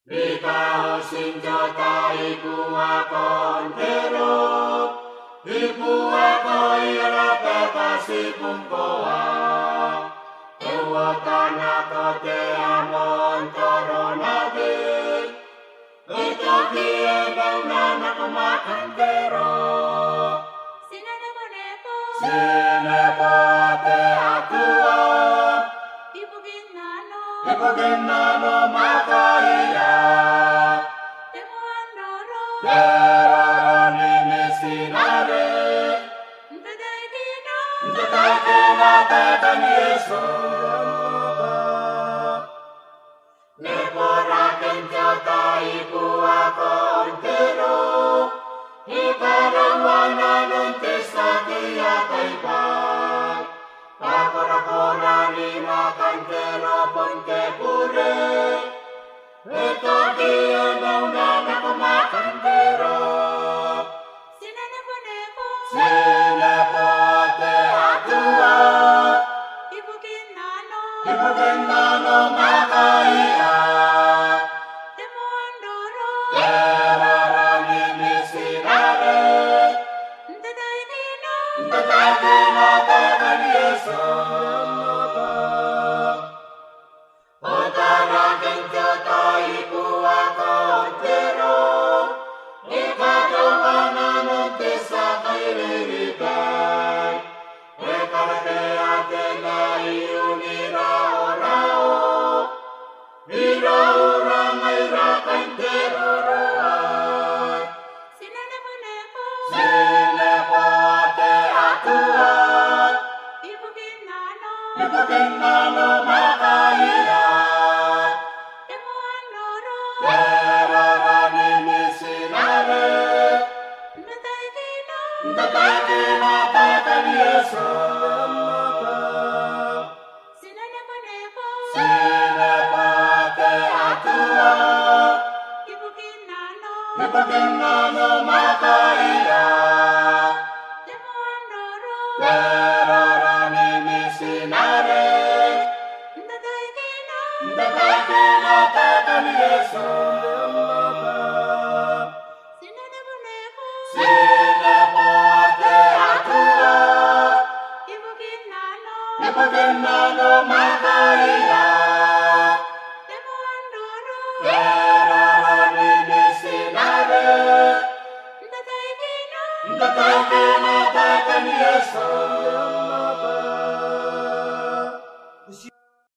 Ikaw sinjota ibuakon pero ibuako irate kasipun koa ewatana kote amon toronade ito kiena nana kumakan pero sinepo te atua ibuginano makaiya Teroroni misinare Ntataikina tetan Yesus Neporaken jota ibuakon tero Ikarangwana nuntisa kia taipan Pakorakorani makan tero ponte pure Ito kiena unana kumakan tero Sinepo te atua Ibukinano makaiya Teroroni misinare Ntataikina tetan Yesus Otaraken jota ibuakon tero Ikadongana nuntisa kailirikan Ekarate atena iunira orao Ira urang airakan teroroan Sinepo te atua Ibukinano makaiya Teroroni misinare Ntataikina tetan Yesus Sinepo te atua Ibukinano makaiya Teroroni misinare Ntataikina tetan Yesus Sinepo te atua Ibukinano makaiya